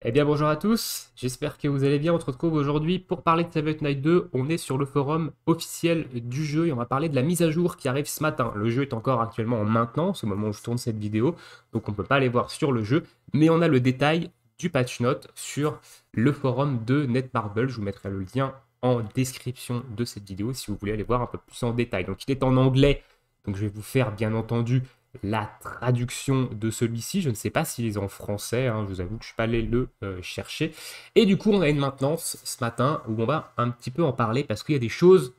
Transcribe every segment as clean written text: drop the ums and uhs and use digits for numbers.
Eh bien bonjour à tous, j'espère que vous allez bien. On se retrouve aujourd'hui pour parler de Seven Knight 2. On est sur le forum officiel du jeu et on va parler de la mise à jour qui arrive ce matin. Le jeu est encore actuellement en maintenance au moment où je tourne cette vidéo, donc on ne peut pas aller voir sur le jeu, mais on a le détail du patch note sur le forum de Netmarble. Je vous mettrai le lien en description de cette vidéo si vous voulez aller voir un peu plus en détail. Donc il est en anglais, donc je vais vous faire bien entendu la traduction de celui-ci. Je ne sais pas s'il est en français, hein, je vous avoue que je ne suis pas allé le chercher. Et du coup, on a une maintenance ce matin où on va un petit peu en parler parce qu'il y a des choses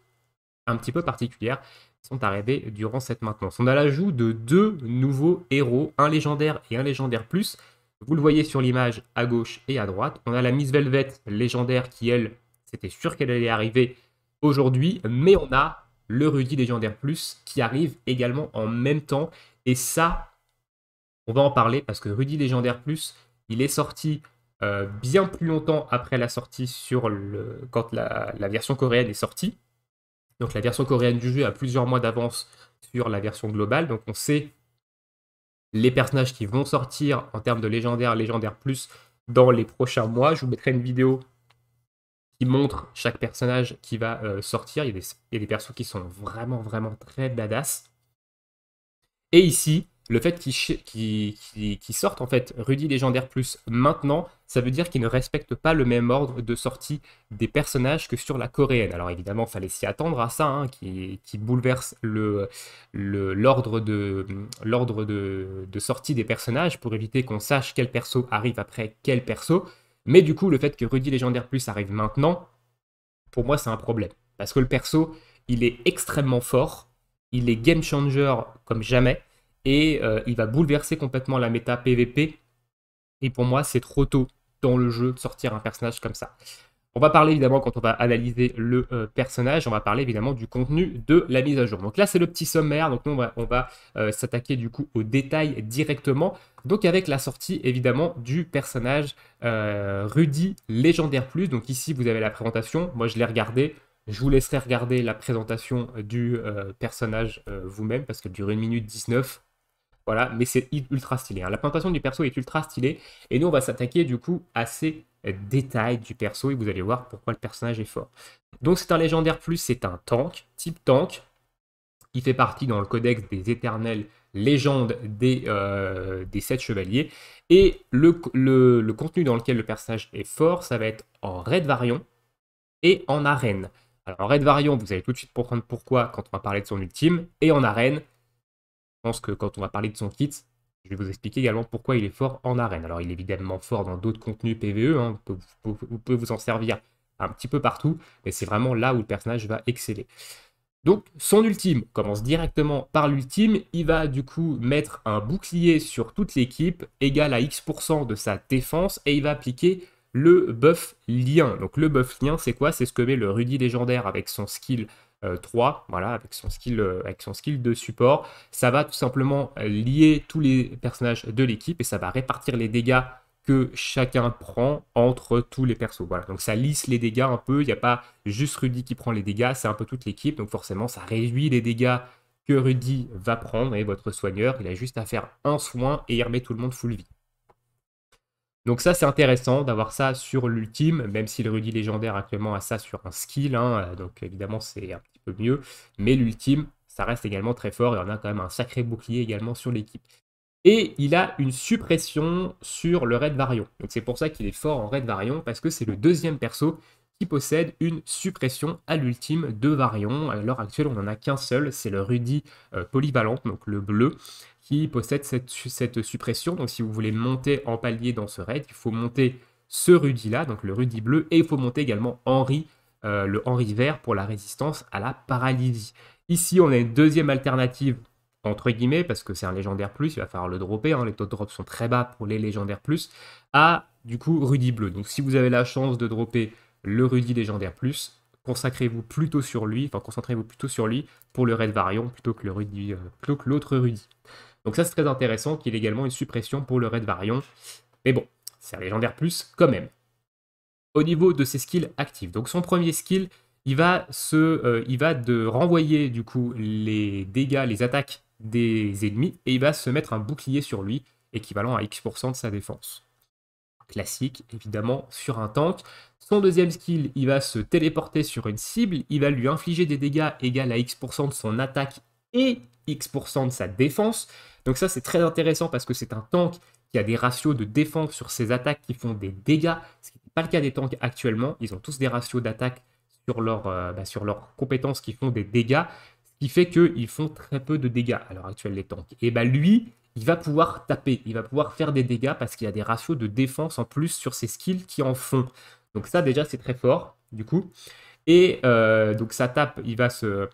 un petit peu particulières qui sont arrivées durant cette maintenance. On a l'ajout de deux nouveaux héros, un légendaire et un légendaire plus. Vous le voyez sur l'image à gauche et à droite. On a la Miss Velvet légendaire qui, elle, c'était sûr qu'elle allait arriver aujourd'hui, mais on a le Rudy légendaire plus qui arrive également en même temps. Et ça, on va en parler parce que Rudy Légendaire Plus, il est sorti bien plus longtemps après la sortie quand la version coréenne est sortie. Donc la version coréenne du jeu a plusieurs mois d'avance sur la version globale. Donc on sait les personnages qui vont sortir en termes de légendaire, légendaire plus dans les prochains mois. Je vous mettrai une vidéo qui montre chaque personnage qui va sortir. Il y a des persos qui sont vraiment, vraiment très badass. Et ici, le fait qu'il sorte en fait Rudy Légendaire Plus maintenant, ça veut dire qu'il ne respecte pas le même ordre de sortie des personnages que sur la coréenne. Alors évidemment, il fallait s'y attendre à ça, hein, qui bouleverse l'ordre de sortie des personnages pour éviter qu'on sache quel perso arrive après quel perso. Mais du coup, le fait que Rudy Légendaire Plus arrive maintenant, pour moi, c'est un problème. Parce que le perso, il est extrêmement fort, il est game changer comme jamais, et il va bouleverser complètement la méta PVP. Et pour moi, c'est trop tôt dans le jeu de sortir un personnage comme ça. On va parler évidemment, quand on va analyser le personnage, on va parler évidemment du contenu de la mise à jour. Donc là, c'est le petit sommaire. Donc nous, on va s'attaquer du coup aux détails directement. Donc avec la sortie évidemment du personnage Rudy Légendaire Plus. Donc ici, vous avez la présentation. Moi, je l'ai regardé. Je vous laisserai regarder la présentation du personnage vous-même parce qu'elle dure 1 minute 19. Voilà, mais c'est ultra stylé, hein. La présentation du perso est ultra stylée. Et nous, on va s'attaquer du coup à ces détails du perso et vous allez voir pourquoi le personnage est fort. Donc c'est un légendaire plus, c'est un tank, type tank. Il fait partie dans le codex des éternelles légendes des 7 chevaliers. Et le contenu dans lequel le personnage est fort, ça va être en raid variant et en arène. Alors en raid variant, vous allez tout de suite comprendre pourquoi quand on va parler de son ultime. Et en arène, pense que quand on va parler de son kit, je vais vous expliquer également pourquoi il est fort en arène. Alors, il est évidemment fort dans d'autres contenus PvE, hein, vous pouvez vous en servir un petit peu partout, mais c'est vraiment là où le personnage va exceller. Donc, son ultime commence directement par l'ultime. Il va du coup mettre un bouclier sur toute l'équipe, égal à X% de sa défense, et il va appliquer le buff lien. Donc, le buff lien, c'est quoi? C'est ce que met le Rudy légendaire avec son skill 3, voilà, avec son skill de support. Ça va tout simplement lier tous les personnages de l'équipe et ça va répartir les dégâts que chacun prend entre tous les persos. Voilà, donc ça lisse les dégâts un peu, il n'y a pas juste Rudy qui prend les dégâts, c'est un peu toute l'équipe, donc forcément ça réduit les dégâts que Rudy va prendre, et votre soigneur, il a juste à faire un soin et il remet tout le monde full vie. Donc ça c'est intéressant d'avoir ça sur l'ultime, même si le Rudy légendaire actuellement a ça sur un skill, hein, donc évidemment c'est un petit peu mieux, mais l'ultime, ça reste également très fort, et on a quand même un sacré bouclier également sur l'équipe. Et il a une suppression sur le raid variant. Donc c'est pour ça qu'il est fort en raid variant, parce que c'est le deuxième perso qui possède une suppression à l'ultime de variant. À l'heure actuelle, on n'en a qu'un seul, c'est le Rudy polyvalente, donc le bleu, qui possède cette suppression. Donc si vous voulez monter en palier dans ce raid, il faut monter ce Rudy là, donc le Rudy bleu, et il faut monter également Henri, le Henri vert pour la résistance à la paralysie. Ici, on a une deuxième alternative entre guillemets, parce que c'est un légendaire plus, il va falloir le dropper, hein, les taux de drop sont très bas pour les légendaires plus, à du coup Rudy bleu. Donc si vous avez la chance de dropper le Rudy légendaire plus, consacrez-vous plutôt sur lui, enfin concentrez-vous plutôt sur lui pour le raid variant plutôt que plutôt que l'autre Rudy. Donc ça c'est très intéressant qu'il ait également une suppression pour le raid variant. Mais bon, c'est un légendaire plus quand même. Au niveau de ses skills actifs, donc son premier skill, il va de renvoyer du coup les dégâts, les attaques des ennemis, et il va se mettre un bouclier sur lui, équivalent à X% de sa défense. classique, évidemment, sur un tank. Son deuxième skill, il va se téléporter sur une cible, il va lui infliger des dégâts égales à X% de son attaque et X% de sa défense. Donc ça, c'est très intéressant parce que c'est un tank qui a des ratios de défense sur ses attaques qui font des dégâts, ce qui n'est pas le cas des tanks actuellement. Ils ont tous des ratios d'attaque sur leurs compétences qui font des dégâts, ce qui fait qu'ils font très peu de dégâts à l'heure actuelle, les tanks. Et lui, il va pouvoir taper, il va pouvoir faire des dégâts parce qu'il a des ratios de défense en plus sur ses skills qui en font. Donc ça, déjà, c'est très fort, du coup. Et donc ça tape, il va se...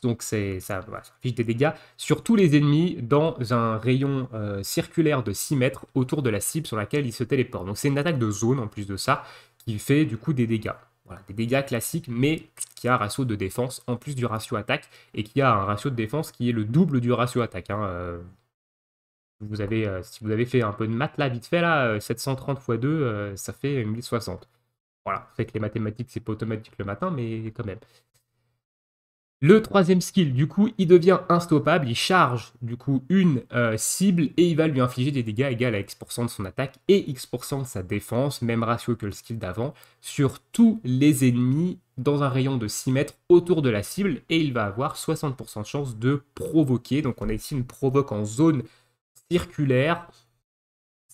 Donc ça affiche des dégâts sur tous les ennemis dans un rayon circulaire de 6 mètres autour de la cible sur laquelle il se téléporte. Donc c'est une attaque de zone en plus de ça qui fait du coup des dégâts. Voilà, des dégâts classiques mais qui a un ratio de défense en plus du ratio attaque et qui a un ratio de défense qui est le double du ratio attaque. Si vous avez fait un peu de maths là vite fait là, 730 x 2 ça fait 1060. Voilà, c'est que les mathématiques c'est pas automatique le matin mais quand même. Le troisième skill, du coup, il devient instoppable, il charge du coup une cible et il va lui infliger des dégâts égaux à X% de son attaque et X% de sa défense, même ratio que le skill d'avant, sur tous les ennemis dans un rayon de 6 mètres autour de la cible et il va avoir 60% de chance de provoquer. Donc on a ici une provoque en zone circulaire.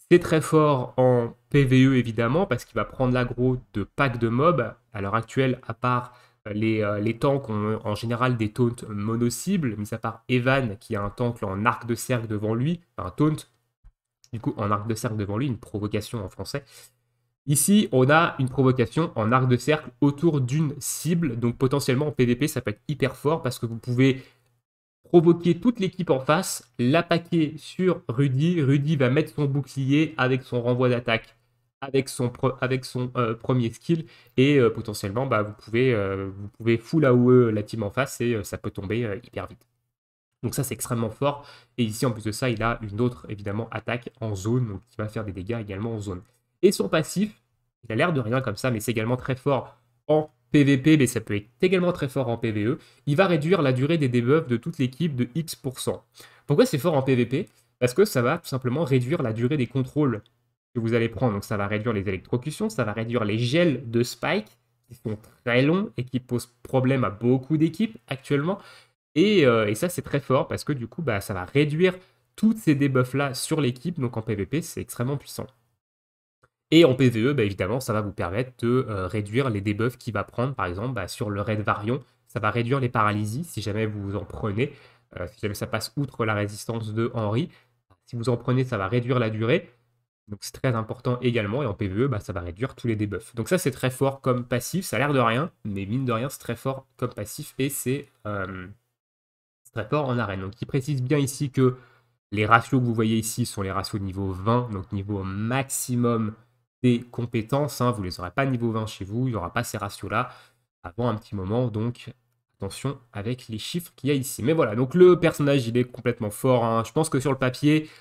C'est très fort en PvE évidemment parce qu'il va prendre l'aggro de packs de mobs. À l'heure actuelle, à part les tanks ont en général des taunts mono-cibles, mis à part Evan qui a un tank en arc de cercle devant lui, enfin un taunt, du coup en arc de cercle devant lui, une provocation en français. Ici, on a une provocation en arc de cercle autour d'une cible, donc potentiellement en PvP ça peut être hyper fort parce que vous pouvez provoquer toute l'équipe en face, l'attaquer sur Rudy, Rudy va mettre son bouclier avec son renvoi d'attaque avec son premier skill et potentiellement vous pouvez full AOE la team en face et ça peut tomber hyper vite. Donc ça c'est extrêmement fort et ici en plus de ça il a une autre évidemment attaque en zone donc qui va faire des dégâts également en zone. Et son passif, il a l'air de rien comme ça mais c'est également très fort en PVP mais ça peut être également très fort en PVE. Il va réduire la durée des debuffs de toute l'équipe de X%. Pourquoi c'est fort en PVP? Parce que ça va tout simplement réduire la durée des contrôles que vous allez prendre. Donc ça va réduire les électrocutions, ça va réduire les gels de spike qui sont très longs et qui posent problème à beaucoup d'équipes actuellement. Et ça c'est très fort parce que du coup ça va réduire toutes ces debuffs là sur l'équipe. Donc en PvP c'est extrêmement puissant. Et en PvE évidemment ça va vous permettre de réduire les debuffs qu'il va prendre. Par exemple sur le raid Varion, ça va réduire les paralysies si jamais vous en prenez. Si jamais ça passe outre la résistance de Henry. Si vous en prenez ça va réduire la durée. Donc c'est très important également, et en PvE, ça va réduire tous les debuffs. Donc ça c'est très fort comme passif, ça a l'air de rien, mais mine de rien c'est très fort comme passif, et c'est très fort en arène. Donc il précise bien ici que les ratios que vous voyez ici sont les ratios niveau 20, donc niveau maximum des compétences, vous ne les aurez pas niveau 20 chez vous, il n'y aura pas ces ratios-là avant un petit moment, donc attention avec les chiffres qu'il y a ici. Mais voilà, donc le personnage il est complètement fort, je pense que sur le papier,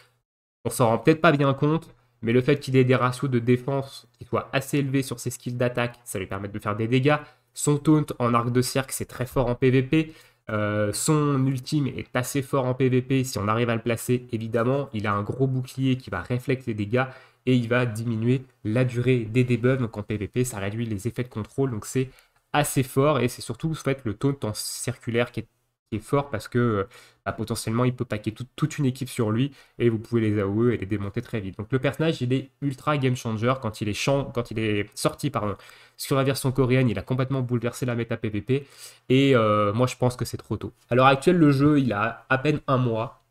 on s'en rend peut-être pas bien compte, mais le fait qu'il ait des ratios de défense qui soient assez élevés sur ses skills d'attaque, ça lui permet de faire des dégâts. Son taunt en arc de cercle, c'est très fort en PvP. Son ultime est assez fort en PvP si on arrive à le placer, évidemment. Il a un gros bouclier qui va reflect les dégâts et il va diminuer la durée des debuffs. Donc en PvP, ça réduit les effets de contrôle. Donc c'est assez fort et c'est surtout en fait, le taunt en circulaire qui est fort parce que potentiellement il peut paquer toute une équipe sur lui et vous pouvez les AOE et les démonter très vite. Donc le personnage il est ultra game changer quand il est sorti sur la version coréenne, il a complètement bouleversé la méta PVP et moi je pense que c'est trop tôt. À l'heure actuelle le jeu il a à peine un mois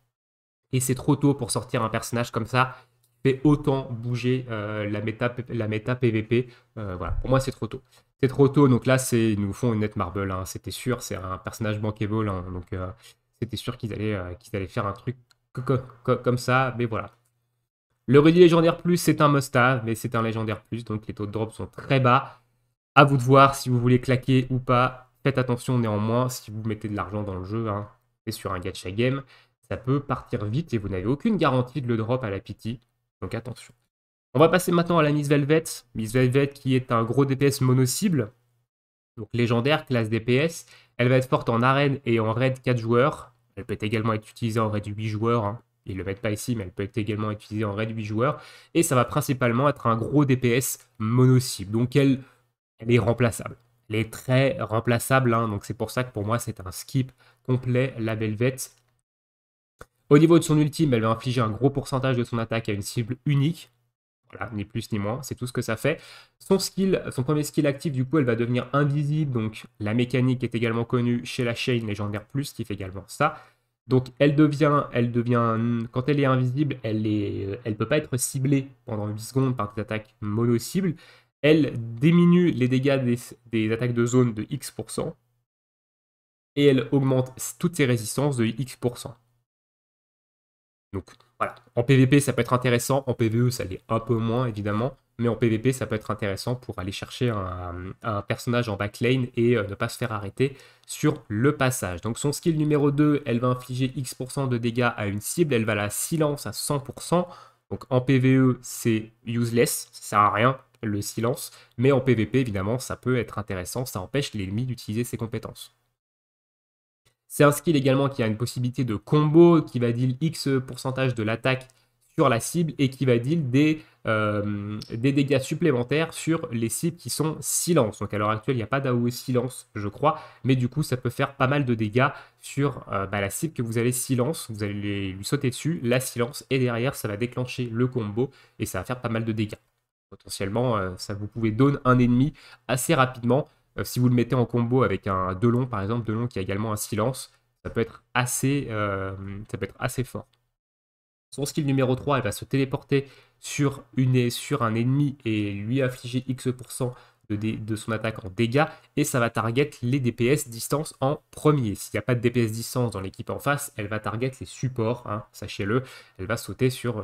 et c'est trop tôt pour sortir un personnage comme ça qui fait autant bouger la méta PVP. Voilà, pour moi c'est trop tôt. C'est trop tôt, donc là, ils nous font une Netmarble, c'était sûr, c'est un personnage bankable, donc c'était sûr qu'ils allaient faire un truc comme ça, mais voilà. Le Rudy légendaire plus, c'est un must-have, mais c'est un légendaire plus, donc les taux de drop sont très bas. À vous de voir si vous voulez claquer ou pas. Faites attention néanmoins, si vous mettez de l'argent dans le jeu, et sur un gacha game, ça peut partir vite et vous n'avez aucune garantie de le drop à la pity, donc attention. On va passer maintenant à la Miss Velvet. Miss Velvet qui est un gros DPS mono-cible. Donc légendaire, classe DPS. Elle va être forte en arène et en raid 4 joueurs. Elle peut également être utilisée en raid 8 joueurs. Ils ne le mettent pas ici, mais elle peut être également utilisée en raid 8 joueurs. Et ça va principalement être un gros DPS mono-cible. Donc elle est remplaçable. Elle est très remplaçable, hein, donc c'est pour ça que pour moi c'est un skip complet, la Velvet. Au niveau de son ultime, elle va infliger un gros pourcentage de son attaque à une cible unique. Voilà, ni plus ni moins, c'est tout ce que ça fait. Son premier skill actif, du coup, elle va devenir invisible. Donc la mécanique est également connue chez la chaîne légendaire plus, qui fait également ça. Donc quand elle est invisible, elle peut pas être ciblée pendant 8 secondes par des attaques mono-cibles. Elle diminue les dégâts des attaques de zone de X%. Et elle augmente toutes ses résistances de X%. Donc voilà, en PvP ça peut être intéressant, en PvE ça l'est un peu moins évidemment, mais en PvP ça peut être intéressant pour aller chercher un personnage en backlane et ne pas se faire arrêter sur le passage. Donc son skill numéro 2, elle va infliger X% de dégâts à une cible, elle va la silence à 100%, donc en PvE c'est useless, ça sert à rien le silence, mais en PvP évidemment ça peut être intéressant, ça empêche l'ennemi d'utiliser ses compétences. C'est un skill également qui a une possibilité de combo, qui va deal X pourcentage de l'attaque sur la cible et qui va deal des dégâts supplémentaires sur les cibles qui sont silence. Donc à l'heure actuelle, il n'y a pas d'AOE silence, je crois, mais du coup, ça peut faire pas mal de dégâts sur la cible que vous allez silence. Vous allez lui sauter dessus, la silence, et derrière, ça va déclencher le combo et ça va faire pas mal de dégâts. Potentiellement, ça vous pouvez down un ennemi assez rapidement. Si vous le mettez en combo avec un Delon, par exemple, Delon qui a également un silence, ça peut être assez fort. Son skill numéro 3, elle va se téléporter sur un ennemi et lui infliger X% de son attaque en dégâts, et ça va target les DPS distance en premier. S'il n'y a pas de DPS distance dans l'équipe en face, elle va target les supports, hein, sachez-le, elle va sauter sur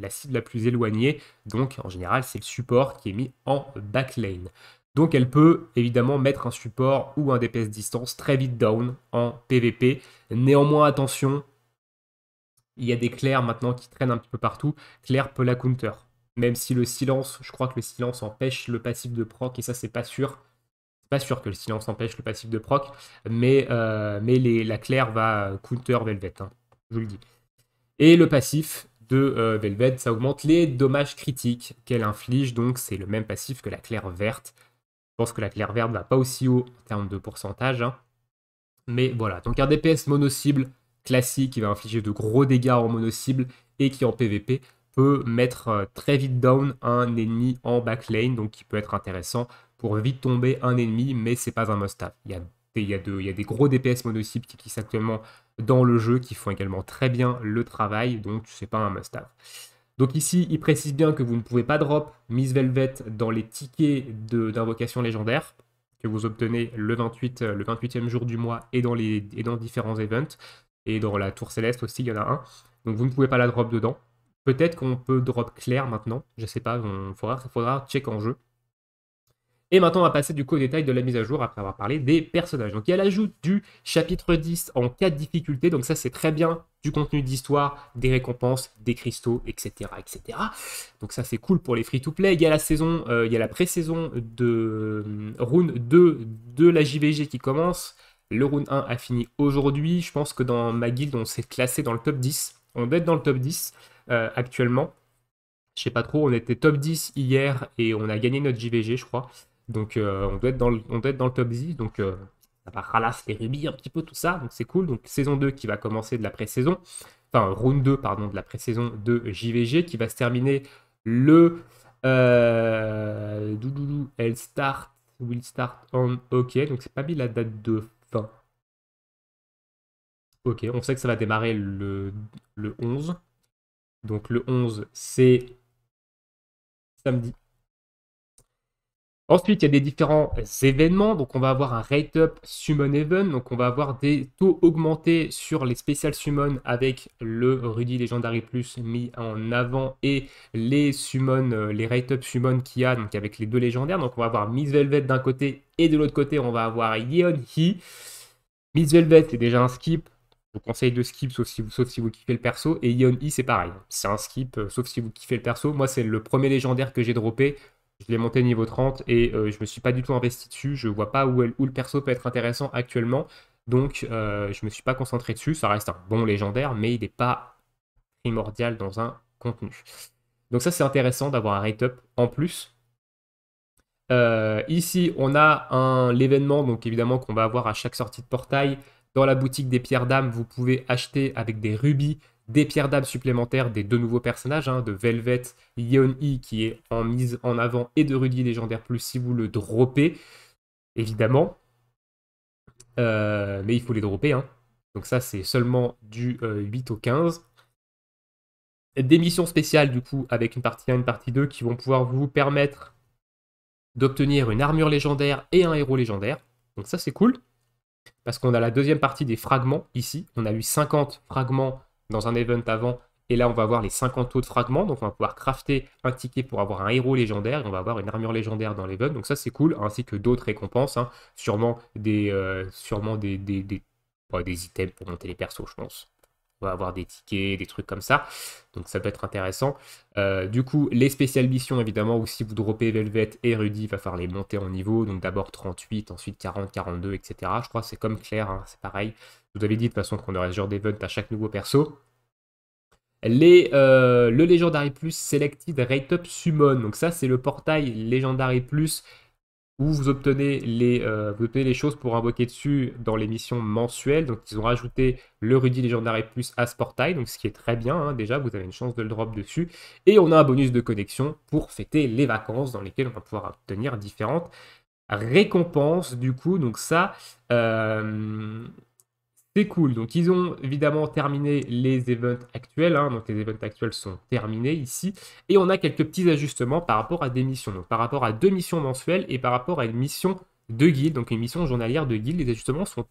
la cible la plus éloignée, donc en général c'est le support qui est mis en backlane. Donc elle peut évidemment mettre un support ou un DPS distance très vite down en PvP. Néanmoins attention, il y a des clairs maintenant qui traînent un petit peu partout. Claire peut la counter. Même si le silence, je crois que le silence empêche le passif de proc, et ça c'est pas sûr. C'est pas sûr que le silence empêche le passif de proc, mais la Claire va counter Velvet, hein, je vous le dis. Et le passif de Velvet, ça augmente les dommages critiques qu'elle inflige, donc c'est le même passif que la Claire verte. Je pense que la Claire verte va pas aussi haut en termes de pourcentage, hein. Mais voilà, donc un DPS mono-cible classique qui va infliger de gros dégâts en mono-cible et qui en PvP peut mettre très vite down un ennemi en backlane, donc qui peut être intéressant pour vite tomber un ennemi, mais c'est pas un must-have. Il y a des gros DPS mono-cible qui existent actuellement dans le jeu, qui font également très bien le travail, donc c'est pas un must-have. Donc ici, il précise bien que vous ne pouvez pas drop Miss Velvet dans les tickets d'invocation légendaire que vous obtenez le 28e jour du mois et dans différents events. Et dans la tour céleste aussi, il y en a un. Donc vous ne pouvez pas la drop dedans. Peut-être qu'on peut drop Claire maintenant, je sais pas, il faudra check en jeu. Et maintenant, on va passer du coup au détail de la mise à jour après avoir parlé des personnages. Donc il y a l'ajout du chapitre 10 en 4 difficultés. Donc ça, c'est très bien. Du contenu d'histoire, des récompenses, des cristaux, etc. etc. Donc ça, c'est cool pour les free-to-play. Il y a il y a la pré-saison de Rune 2 de la JVG qui commence. Le Rune 1 a fini aujourd'hui. Je pense que dans ma guilde, on s'est classé dans le top 10. On doit être dans le top 10 actuellement. Je sais pas trop, on était top 10 hier et on a gagné notre JVG, je crois. Donc on doit être dans le top 10. Donc ça va ralasser les rubis un petit peu tout ça. Donc c'est cool. Donc saison 2 qui va commencer de la pré-saison. Enfin, round 2, pardon, de la pré-saison de JVG qui va se terminer le... will start on... Ok, donc c'est pas mis la date de fin. Ok, on sait que ça va démarrer le 11. Donc le 11, c'est samedi. Ensuite, il y a des différents événements. Donc, on va avoir un rate up summon event. Donc, on va avoir des taux augmentés sur les special summon avec le Rudy Legendary Plus mis en avant et les summon, les rate up summon qu'il y a donc avec les deux légendaires. Donc, on va avoir Miss Velvet d'un côté et de l'autre côté, on va avoir Yeon Hee. Miss Velvet, c'est déjà un skip. Je vous conseille de skip sauf si vous kiffez le perso. Et Yeon Hee, c'est pareil. C'est un skip sauf si vous kiffez le perso. Moi, c'est le premier légendaire que j'ai droppé. Je l'ai monté niveau 30 et je me suis pas du tout investi dessus. Je vois pas où le perso peut être intéressant actuellement. Donc je me suis pas concentré dessus. Ça reste un bon légendaire, mais il n'est pas primordial dans un contenu. Donc ça, c'est intéressant d'avoir un rate-up en plus. Ici, on a l'événement, donc évidemment qu'on va avoir à chaque sortie de portail. Dans la boutique des pierres d'âme, vous pouvez acheter avec des rubis des pierres d'âme supplémentaires des deux nouveaux personnages, de Velvet, Yeon-Hee qui est en mise en avant et de Rudy légendaire plus si vous le droppez, évidemment. Mais il faut les dropper. Donc ça, c'est seulement du 8 au 15. Des missions spéciales, du coup, avec une partie 1 et une partie 2 qui vont pouvoir vous permettre d'obtenir une armure légendaire et un héros légendaire. Donc ça, c'est cool. Parce qu'on a la deuxième partie des fragments ici. On a eu 50 fragments dans un event avant. Et là, on va avoir les 50 autres fragments. Donc, on va pouvoir crafter un ticket pour avoir un héros légendaire. Et on va avoir une armure légendaire dans l'event. Donc, ça, c'est cool. Ainsi que d'autres récompenses. Sûrement des items pour monter les persos, je pense. On va avoir des tickets, des trucs comme ça. Donc ça peut être intéressant. Du coup, les spéciales missions, évidemment, où si vous droppez Velvet et Rudy, il va falloir les monter en niveau. Donc d'abord 38, ensuite 40, 42, etc. Je crois que c'est comme Claire, c'est pareil. Je vous avais dit de toute façon qu'on aurait ce genre d'event à chaque nouveau perso. Le Legendary Plus Selected Rate Up Summon. Donc ça, c'est le portail Legendary Plus où vous obtenez les choses pour invoquer dessus dans les missions mensuelles. Donc ils ont rajouté le Rudy Legendary Plus à ce portail, donc ce qui est très bien, déjà vous avez une chance de le drop dessus. Et on a un bonus de connexion pour fêter les vacances dans lesquelles on va pouvoir obtenir différentes récompenses du coup. Donc ça, c'est cool. Donc, ils ont évidemment terminé les events actuels. Donc, les events actuels sont terminés ici. Et on a quelques petits ajustements par rapport à des missions. Donc, par rapport à 2 missions mensuelles et par rapport à une mission de guilde. Donc, une mission journalière de guilde. Les ajustements sont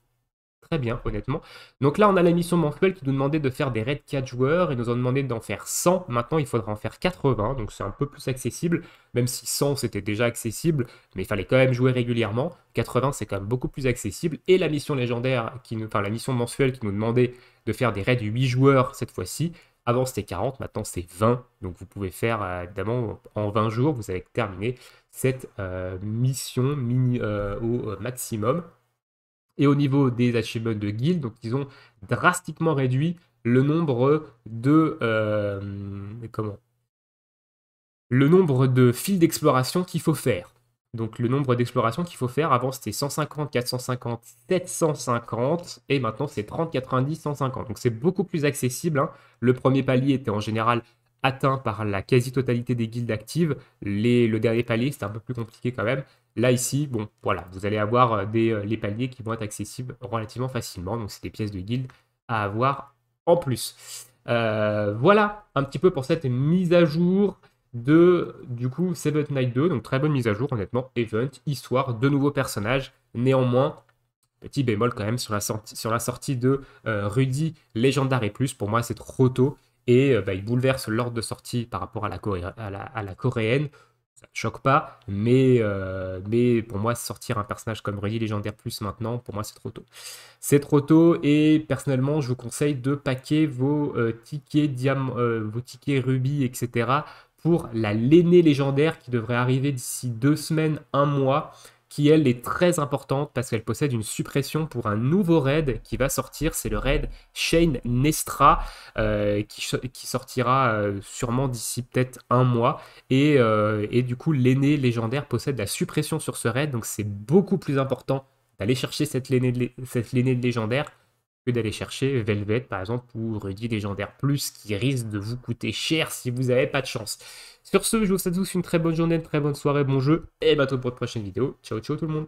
très bien, honnêtement. Donc là, on a la mission mensuelle qui nous demandait de faire des raids 4 joueurs et nous ont demandé d'en faire 100. Maintenant, il faudra en faire 80, donc c'est un peu plus accessible, même si 100 c'était déjà accessible, mais il fallait quand même jouer régulièrement. 80, c'est quand même beaucoup plus accessible. Et la mission légendaire, la mission mensuelle qui nous demandait de faire des raids 8 joueurs cette fois-ci. Avant, c'était 40, maintenant c'est 20. Donc vous pouvez faire, évidemment, en 20 jours, vous avez terminé cette mission au maximum. Et au niveau des achievements de guild, donc ils ont drastiquement réduit le nombre de le nombre de fils d'exploration qu'il faut faire. Donc le nombre d'explorations qu'il faut faire, avant c'était 150, 450, 750, et maintenant c'est 30, 90, 150. Donc c'est beaucoup plus accessible. Le premier palier était en général atteint par la quasi-totalité des guildes actives. Le dernier palier, c'était un peu plus compliqué quand même. Là, ici, bon, voilà, vous allez avoir les paliers qui vont être accessibles relativement facilement. Donc, c'est des pièces de guilde à avoir en plus. Voilà un petit peu pour cette mise à jour du coup, Seventh Night 2. Donc, très bonne mise à jour, honnêtement. Event, histoire, de nouveaux personnages. Néanmoins, petit bémol quand même sur la sortie de Rudy Legendary Plus. Pour moi, c'est trop tôt. Et il bouleverse l'ordre de sortie par rapport à la coréenne. Ça ne choque pas, mais pour moi, sortir un personnage comme Rudy Légendaire Plus maintenant, pour moi, c'est trop tôt. C'est trop tôt, et personnellement, je vous conseille de paquer vos tickets vos tickets Ruby, etc. pour la l'aînée légendaire qui devrait arriver d'ici 2 semaines, 1 mois, qui elle est très importante parce qu'elle possède une suppression pour un nouveau raid qui va sortir, c'est le raid Shane Nestra qui sortira sûrement d'ici peut-être 1 mois, et du coup l'aîné légendaire possède la suppression sur ce raid, donc c'est beaucoup plus important d'aller chercher cette l'aîné légendaire que d'aller chercher Velvet par exemple ou Rudy Légendaire Plus qui risque de vous coûter cher si vous n'avez pas de chance. Sur ce, je vous souhaite tous une très bonne journée, une très bonne soirée, bon jeu, et bientôt pour une prochaine vidéo. Ciao ciao tout le monde.